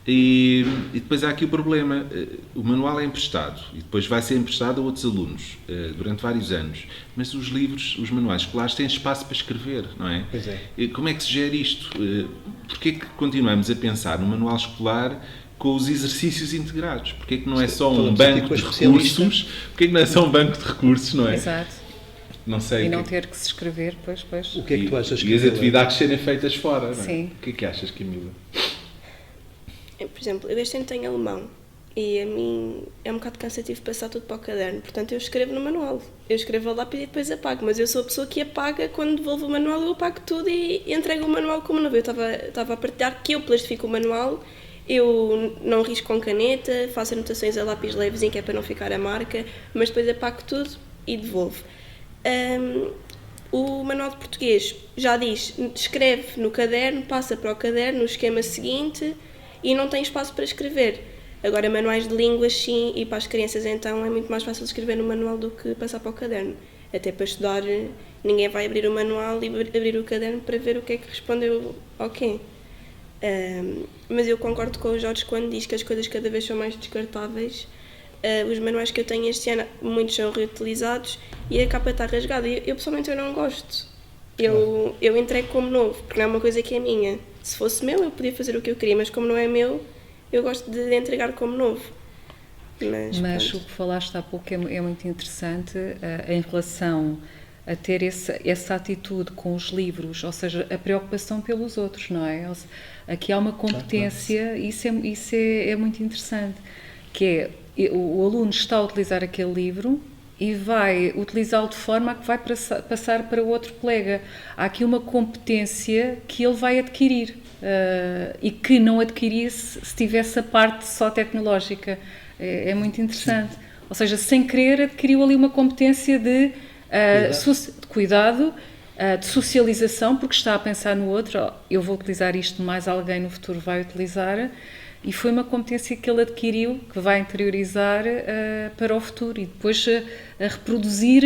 e depois há aqui o problema, o manual é emprestado e depois vai ser emprestado a outros alunos durante vários anos, mas os livros, os manuais escolares têm espaço para escrever, não é? Pois é. Como é que se gera isto? Porquê é que continuamos a pensar no manual escolar com os exercícios integrados? Porquê é que não é só um banco de recursos? Porquê é que não é só um banco de recursos, não é? Exato. Não sei. E não ter que se escrever, pois. O que é que tu achas? E as atividades serem feitas fora, não é? Sim. O que é que achas, Camila? Por exemplo, eu este ano tenho alemão e a mim é um bocado cansativo passar tudo para o caderno, portanto eu escrevo no manual. Eu escrevo a lápis e depois apago, mas eu sou a pessoa que apaga quando devolvo o manual, eu apago tudo e entrego o manual como novo. Eu estava a partilhar que eu plastifico o manual, eu não risco com caneta, faço anotações a lápis levezinho que é para não ficar a marca, mas depois apago tudo e devolvo. O manual de português já diz, escreve no caderno, passa para o caderno, no esquema seguinte e não tem espaço para escrever. Agora, manuais de línguas, sim, e para as crianças então é muito mais fácil escrever no manual do que passar para o caderno. Até para estudar, ninguém vai abrir o manual e abrir o caderno para ver o que é que respondeu ao quê. Mas eu concordo com o Jorge quando diz que as coisas cada vez são mais descartáveis. Os manuais que eu tenho este ano, muitos são reutilizados e a capa está rasgada. Eu pessoalmente eu não gosto. Eu entrego como novo, porque não é uma coisa que é minha. Se fosse meu, eu podia fazer o que eu queria, mas como não é meu, eu gosto de entregar como novo. Mas o que falaste há pouco é muito interessante em relação a ter essa atitude com os livros, ou seja, a preocupação pelos outros, não é? Aqui há uma competência, isso é muito interessante, que é o aluno está a utilizar aquele livro e vai utilizá-lo de forma a que vai passar para outro colega. Há aqui uma competência que ele vai adquirir e que não adquirisse se tivesse a parte só tecnológica. É muito interessante. Sim. Ou seja, sem querer adquiriu ali uma competência de cuidado, de socialização, porque está a pensar no outro, eu vou utilizar isto, mais alguém no futuro vai utilizar. E foi uma competência que ele adquiriu, que vai interiorizar para o futuro e depois a reproduzir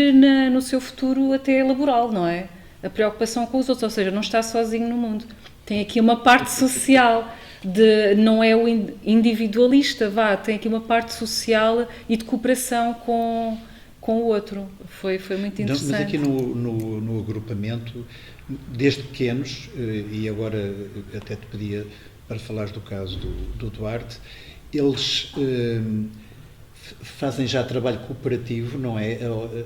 no seu futuro até laboral, não é? A preocupação com os outros, ou seja, não está sozinho no mundo. Tem aqui uma parte social, não é o individualista, tem aqui uma parte social e de cooperação com o outro. Foi muito interessante. Mas aqui no agrupamento, desde pequenos, e agora até te pedia para falares do caso do Duarte, eles fazem já trabalho cooperativo, não é?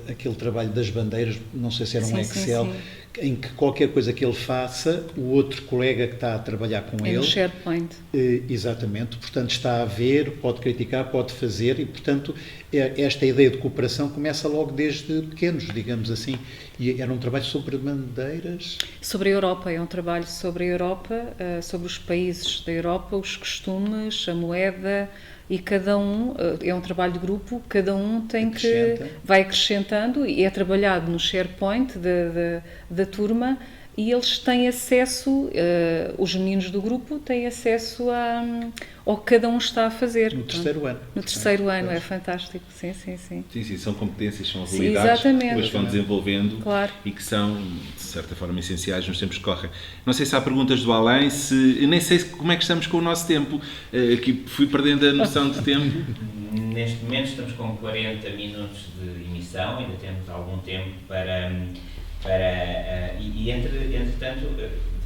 Aquele trabalho das bandeiras, não sei se era um Excel, sim. em que qualquer coisa que ele faça, o outro colega que está a trabalhar com ele... no SharePoint. Exatamente, portanto está a ver, pode criticar, pode fazer e, portanto, esta ideia de cooperação começa logo desde pequenos, digamos assim. E era um trabalho sobre bandeiras? Sobre a Europa, é um trabalho sobre a Europa, sobre os países da Europa, os costumes, a moeda... E cada um, é um trabalho de grupo, cada um vai acrescentando e é trabalhado no SharePoint da turma e eles têm acesso, os meninos do grupo têm acesso ao que cada um está a fazer. No terceiro ano. No terceiro ano, é fantástico, sim. Sim, são competências, são habilidades que depois vão desenvolvendo e que são, de certa forma, essenciais nos tempos que correm. Não sei se há perguntas do além, nem sei como é que estamos com o nosso tempo, aqui fui perdendo a noção de tempo. Neste momento estamos com 40 minutos de emissão, ainda temos algum tempo para entretanto,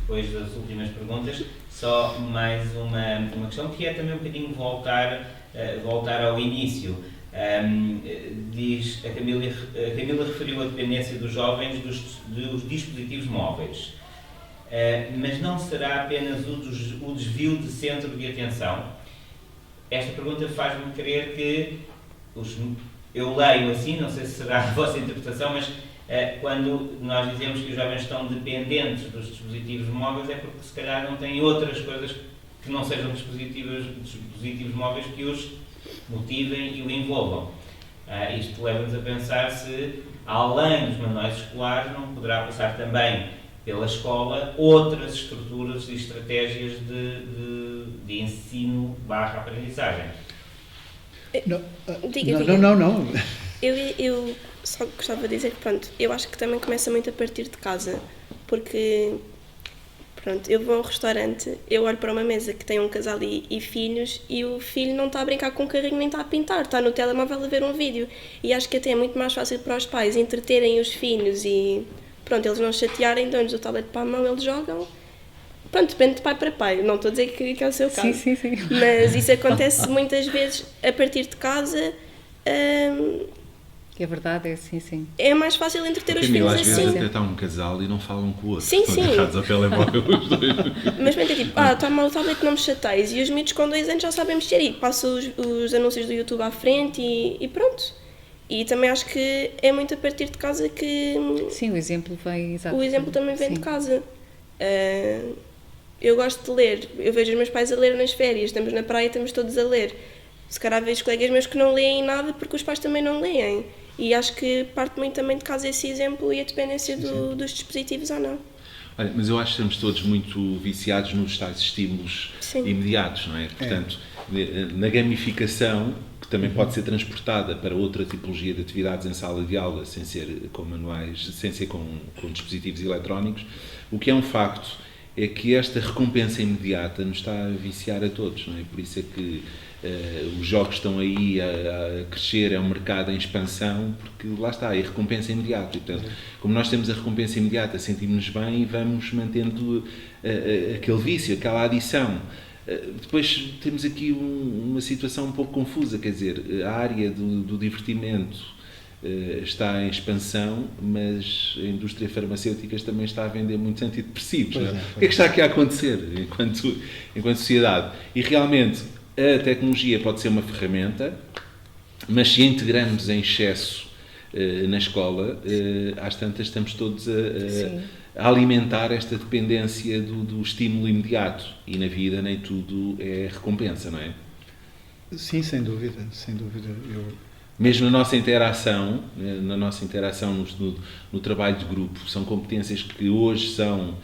depois das últimas perguntas, só mais uma questão que é também um bocadinho voltar ao início. A Camila referiu a dependência dos jovens dos dispositivos móveis, mas não será apenas o desvio de centro de atenção? Esta pergunta faz-me crer que, eu leio assim, não sei se será a vossa interpretação, mas quando nós dizemos que os jovens estão dependentes dos dispositivos móveis é porque se calhar não têm outras coisas que não sejam dispositivos móveis que os motivem e o envolvam. Isto leva-nos a pensar se, além dos manuais escolares, não poderá passar também pela escola outras estruturas e estratégias de ensino/aprendizagem. Não. Eu só gostava de dizer que, pronto, eu acho que também começa muito a partir de casa, porque, pronto, eu vou a um restaurante, eu olho para uma mesa que tem um casal e filhos e o filho não está a brincar com o carrinho nem está a pintar, está no telemóvel a ver um vídeo. E acho que até é muito mais fácil para os pais entreterem os filhos e, pronto, eles não chatearem, dão-lhes o tablet para a mão, eles jogam. Pronto, depende de pai para pai, não estou a dizer que é o seu caso. Sim. Mas isso acontece muitas vezes a partir de casa. É verdade, é assim, sim. É mais fácil entreter os filhos às assim. vezes até está um casal e não falam com o outro. Sim. Estão agarrados ao telemóvel os dois. Mas bem, é tipo, está mal o tablet, não me chateias. E os miúdos com 2 anos já sabem mexer e passam os anúncios do YouTube à frente e pronto. E também acho que é muito a partir de casa que... Sim, o exemplo vem, exato. O exemplo também vem de casa. Eu gosto de ler. Eu vejo os meus pais a ler nas férias. Estamos na praia, estamos todos a ler. Se calhar vejo colegas meus que não leem nada porque os pais também não leem. E acho que parte muito também de casa esse exemplo e a dependência dos dispositivos ou não. Olha, mas eu acho que estamos todos muito viciados nos tais estímulos imediatos, não é? Portanto, na gamificação, que também pode ser transportada para outra tipologia de atividades em sala de aula, sem ser com manuais, sem ser com dispositivos eletrónicos, o que é um facto é que esta recompensa imediata nos está a viciar a todos, não é? Por isso é que os jogos estão aí a crescer, é um mercado em expansão, porque lá está, é recompensa imediata. E, portanto, como nós temos a recompensa imediata, sentimos-nos bem e vamos mantendo aquele vício, aquela adição. Depois temos aqui uma situação um pouco confusa, quer dizer, a área do divertimento está em expansão, mas a indústria farmacêutica também está a vender muitos antidepressivos. Não é? O que é que está aqui a acontecer enquanto sociedade? E realmente a tecnologia pode ser uma ferramenta, mas se integramos em excesso na escola, às tantas estamos todos a alimentar esta dependência do estímulo imediato, e na vida nem tudo é recompensa, não é? Sim, sem dúvida. Mesmo na nossa interação no trabalho de grupo, são competências que hoje são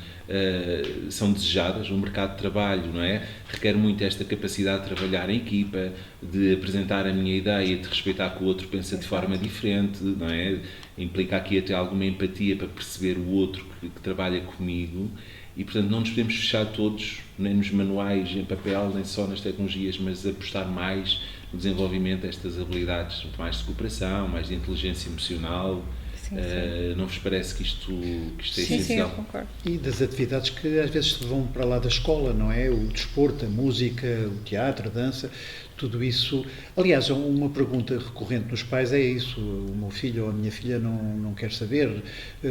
desejadas. O mercado de trabalho, não é? Requer muito esta capacidade de trabalhar em equipa, de apresentar a minha ideia, de respeitar que o outro pensa de forma diferente, não é? Implica aqui até alguma empatia para perceber o outro que trabalha comigo. E, portanto, não nos podemos fechar todos, nem nos manuais em papel, nem só nas tecnologias, mas apostar mais no desenvolvimento destas habilidades, mais de cooperação, mais de inteligência emocional, Sim, Não vos parece que isto é sim, essencial? eu concordo. E das atividades que às vezes vão para lá da escola, não é? O desporto, a música, o teatro, a dança, tudo isso. Aliás, uma pergunta recorrente nos pais é isso: o meu filho ou a minha filha não quer saber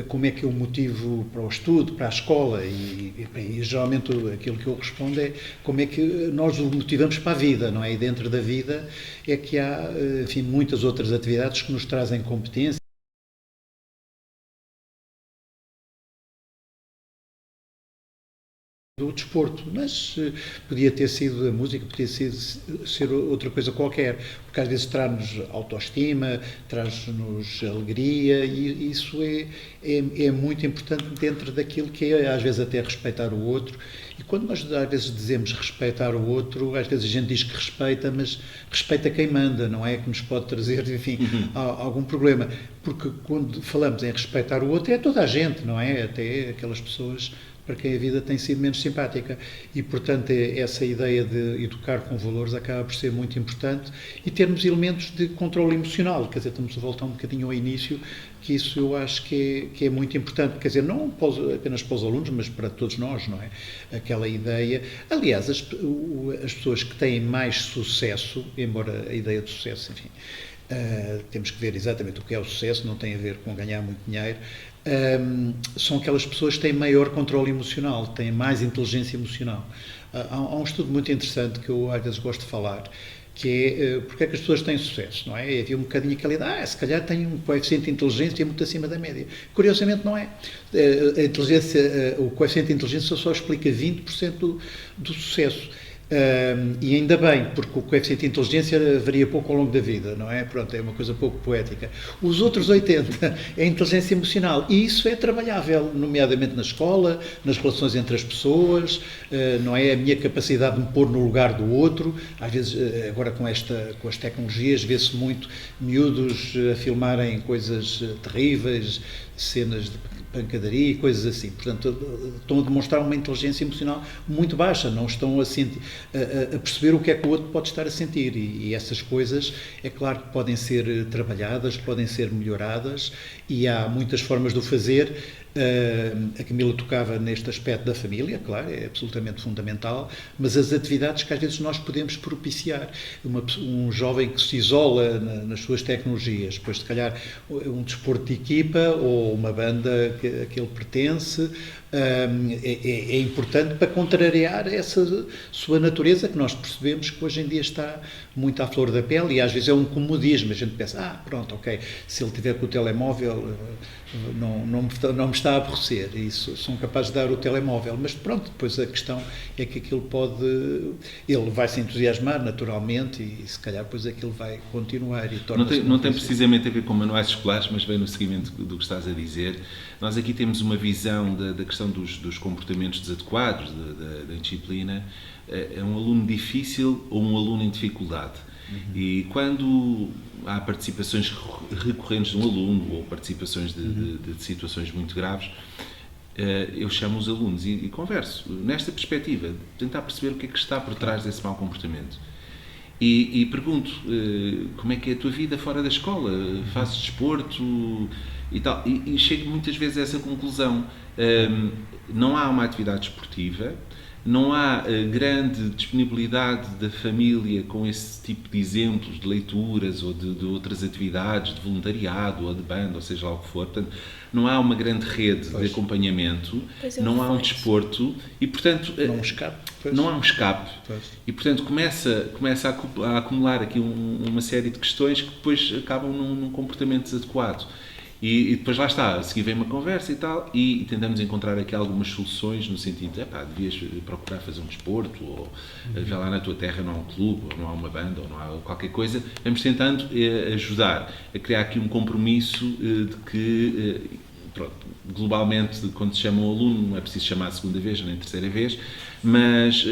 como é que eu motivo para o estudo, para a escola, e geralmente aquilo que eu respondo é como é que nós o motivamos para a vida, não é? E dentro da vida é que há, enfim, muitas outras atividades que nos trazem competência. Do desporto, mas podia ter sido a música, podia ser outra coisa qualquer, porque às vezes traz-nos autoestima, traz-nos alegria, e isso é muito importante dentro daquilo que é, às vezes, até respeitar o outro. E quando nós às vezes dizemos respeitar o outro, às vezes a gente diz que respeita, mas respeita quem manda, não é? Que nos pode trazer, enfim, algum problema. Porque quando falamos em respeitar o outro, é toda a gente, não é? Até aquelas pessoas para quem a vida tem sido menos simpática. E, portanto, essa ideia de educar com valores acaba por ser muito importante, e termos elementos de controle emocional. Quer dizer, estamos a voltar um bocadinho ao início, que isso eu acho que é muito importante. Quer dizer, não apenas para os alunos, mas para todos nós, não é? Aquela ideia. Aliás, as pessoas que têm mais sucesso, embora a ideia de sucesso, enfim, temos que ver exatamente o que é o sucesso, não tem a ver com ganhar muito dinheiro. São aquelas pessoas que têm maior controle emocional, têm mais inteligência emocional. Há um estudo muito interessante que eu às vezes gosto de falar, que é porque é que as pessoas têm sucesso, não é? Havia um bocadinho aquela ideia, se calhar tem um coeficiente de inteligência muito acima da média. Curiosamente não é. O coeficiente de inteligência só explica 20% do sucesso. E ainda bem, porque o coeficiente de inteligência varia pouco ao longo da vida, não é? Pronto, é uma coisa pouco poética. Os outros 80% é a inteligência emocional, e isso é trabalhável, nomeadamente na escola, nas relações entre as pessoas, não é? A minha capacidade de me pôr no lugar do outro. Às vezes, agora com as tecnologias, vê-se muito miúdos a filmarem coisas terríveis, cenas de pancadaria e coisas assim. Portanto, estão a demonstrar uma inteligência emocional muito baixa, não estão a perceber o que é que o outro pode estar a sentir, e essas coisas, é claro que podem ser trabalhadas, podem ser melhoradas, e há muitas formas de o fazer. A Camila tocava neste aspecto da família, claro, é absolutamente fundamental, mas as atividades que às vezes nós podemos propiciar. Um jovem que se isola nas suas tecnologias, depois se calhar um desporto de equipa ou uma banda que ele pertence, é importante para contrariar essa sua natureza, que nós percebemos que hoje em dia está muito à flor da pele, e às vezes é um comodismo. A gente pensa, pronto, ok, se ele estiver com o telemóvel não me está a aborrecer, e são capazes de dar o telemóvel, mas pronto, depois a questão é que ele vai se entusiasmar naturalmente, e se calhar depois aquilo vai continuar e torna-se... Não tem precisamente a ver com manuais escolares, mas bem no seguimento do que estás a dizer. Nós aqui temos uma visão da questão dos comportamentos desadequados, da indisciplina. É um aluno difícil ou um aluno em dificuldade. E quando há participações recorrentes de um aluno, ou participações de situações muito graves, eu chamo os alunos e converso nesta perspectiva, de tentar perceber o que é que está por trás desse mau comportamento. E pergunto, como é que é a tua vida fora da escola? Fazes desporto e tal? E chego muitas vezes a essa conclusão. Não há uma atividade esportiva, não há grande disponibilidade da família com esse tipo de exemplos de leituras ou de outras atividades, de voluntariado ou de banda, ou seja lá o que for. Portanto, não há uma grande rede de acompanhamento, não há um desporto e, portanto, não há um escape. E, portanto, começa a acumular aqui uma série de questões que depois acabam num comportamento desadequado. E depois lá está, a seguir vem uma conversa e tal, e tentamos encontrar aqui algumas soluções no sentido de, devias procurar fazer um desporto, ou vê lá na tua terra não há um clube, ou não há uma banda, ou não há qualquer coisa. Vamos tentando ajudar a criar aqui um compromisso de que, globalmente, quando se chama um aluno, não é preciso chamar a segunda vez, nem a terceira vez, mas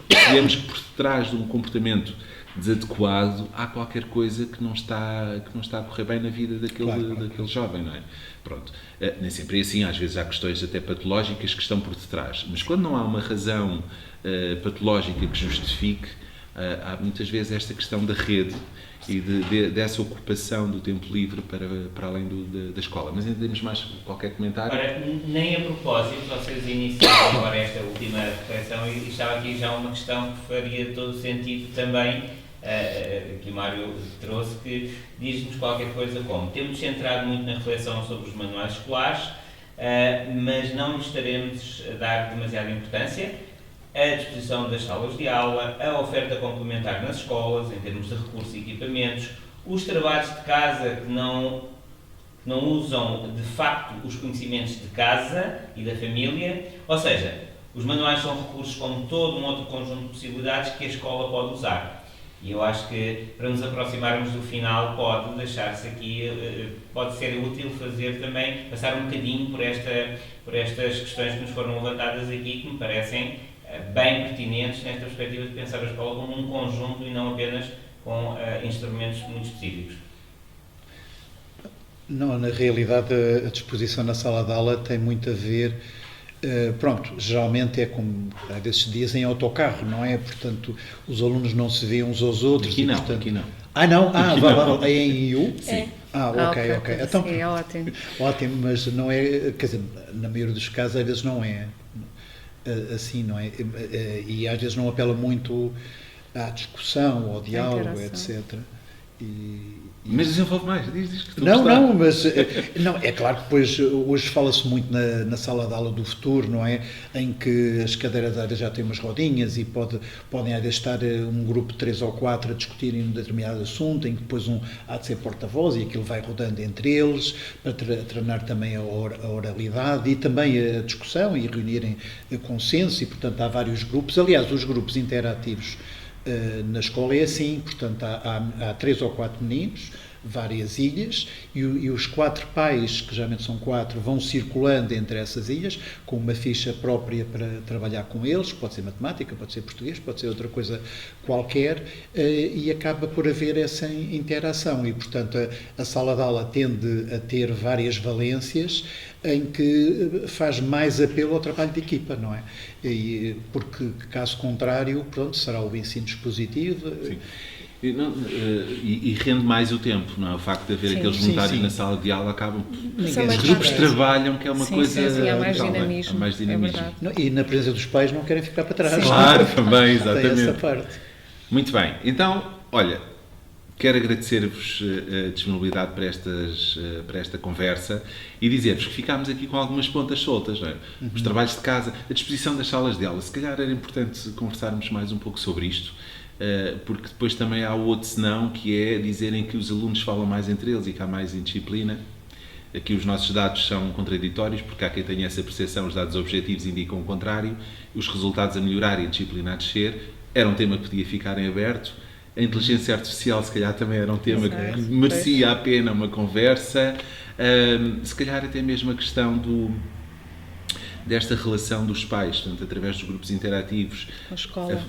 percebemos que por trás de um comportamento desadequado, há qualquer coisa que não está a correr bem na vida daquele jovem, não é? Pronto. Nem sempre é assim, às vezes há questões até patológicas que estão por detrás, mas quando não há uma razão patológica que justifique, há muitas vezes esta questão da rede e dessa ocupação do tempo livre para além da escola. Mas ainda temos mais qualquer comentário? Ora, nem a propósito, vocês iniciaram agora esta última reflexão e estava aqui já uma questão que faria todo o sentido também, que o Mário trouxe, que diz-nos qualquer coisa como: temos centrado muito na reflexão sobre os manuais escolares, mas não lhes estaremos a dar demasiada importância. A disposição das salas de aula, a oferta complementar nas escolas, em termos de recursos e equipamentos, os trabalhos de casa que não usam de facto os conhecimentos de casa e da família, ou seja, os manuais são recursos como todo um outro conjunto de possibilidades que a escola pode usar. E eu acho que, para nos aproximarmos do final, pode deixar-se aqui, pode ser útil fazer também, passar um bocadinho por estas questões que nos foram levantadas aqui, que me parecem bem pertinentes nesta perspectiva de pensar a escola como um conjunto e não apenas com instrumentos muito específicos. Não, na realidade a disposição na sala de aula tem muito a ver, pronto, geralmente é como às vezes dizem autocarro, não é? Portanto, os alunos não se veem uns aos outros. Aqui e, não, portanto, aqui não. Ah, não? Aqui Vá, é em IU? Sim. Ok. Então, Sim, é ótimo. ótimo, mas não é, quer dizer, na maioria dos casos às vezes não é assim, não é? E às vezes não apela muito à discussão, ao diálogo, etc. Mas desenvolve mais, diz que tu Não, mas não, é claro que depois hoje fala-se muito na sala de aula do futuro, não é? Em que as cadeiras já têm umas rodinhas e podem às vezes estar um grupo de 3 ou 4 a discutirem um determinado assunto, em que depois um há de ser porta-voz e aquilo vai rodando entre eles para treinar também a oralidade e também a discussão e reunirem consenso, e portanto há vários grupos. Aliás, os grupos interativos na escola é assim, portanto há 3 ou 4 meninos, várias ilhas, e os 4 pais, que geralmente são 4, vão circulando entre essas ilhas com uma ficha própria para trabalhar com eles, pode ser matemática, pode ser português, pode ser outra coisa qualquer, e acaba por haver essa interação e, portanto, a sala de aula tende a ter várias valências em que faz mais apelo ao trabalho de equipa, não é? Porque, caso contrário, pronto, será o ensino dispositivo. Sim. E rende mais o tempo, não é? O facto de haver aqueles voluntários na sala de aula acabam. Os grupos trabalham, que é uma coisa. Sim, há mais dinamismo. Há mais dinamismo. É E na presença dos pais não querem ficar para trás. Claro, também, exatamente. Tem essa parte. Muito bem. Então, olha, quero agradecer-vos a disponibilidade para esta conversa e dizer-vos que ficámos aqui com algumas pontas soltas, não é? Os trabalhos de casa, a disposição das salas de aula. Se calhar era importante conversarmos mais um pouco sobre isto, porque depois também há o outro senão, que é dizerem que os alunos falam mais entre eles e que há mais indisciplina. Aqui os nossos dados são contraditórios, porque há quem tenha essa percepção, os dados objetivos indicam o contrário, os resultados a melhorar e a disciplina a descer. Era um tema que podia ficar em aberto. A inteligência artificial, se calhar, também era um tema que merecia a pena uma conversa. Se calhar até mesmo a questão desta relação dos pais, portanto, através dos grupos interativos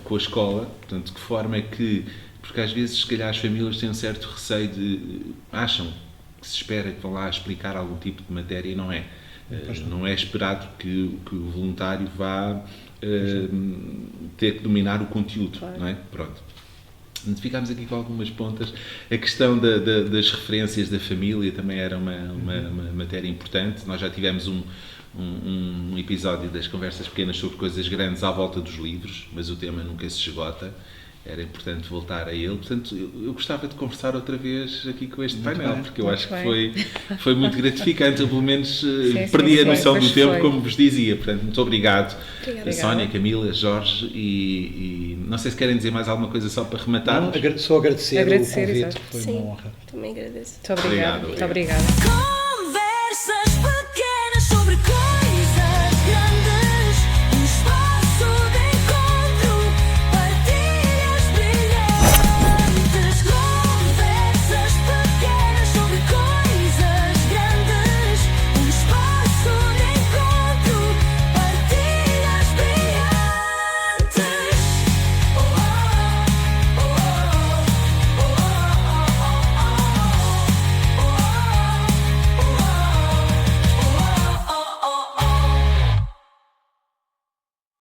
com a escola, portanto, de que forma é que, porque às vezes, se calhar, as famílias têm um certo receio acham que se espera que vão lá explicar algum tipo de matéria e não é. Não é esperado que o voluntário vá ter que dominar o conteúdo, não é? Pronto. Ficámos aqui com algumas pontas. A questão das referências da família também era uma matéria importante. Nós já tivemos um episódio das conversas pequenas sobre coisas grandes à volta dos livros, mas o tema nunca se esgota. Era importante voltar a ele. Portanto, eu gostava de conversar outra vez aqui com este painel, porque eu acho que foi muito gratificante. Eu, pelo menos, perdi a noção do tempo, como vos dizia. Portanto, muito obrigado. A Sónia, a Camila, Jorge e não sei se querem dizer mais alguma coisa só para rematar. Só agradecer o convite, foi uma honra. Também agradeço. Muito obrigada. Muito obrigada.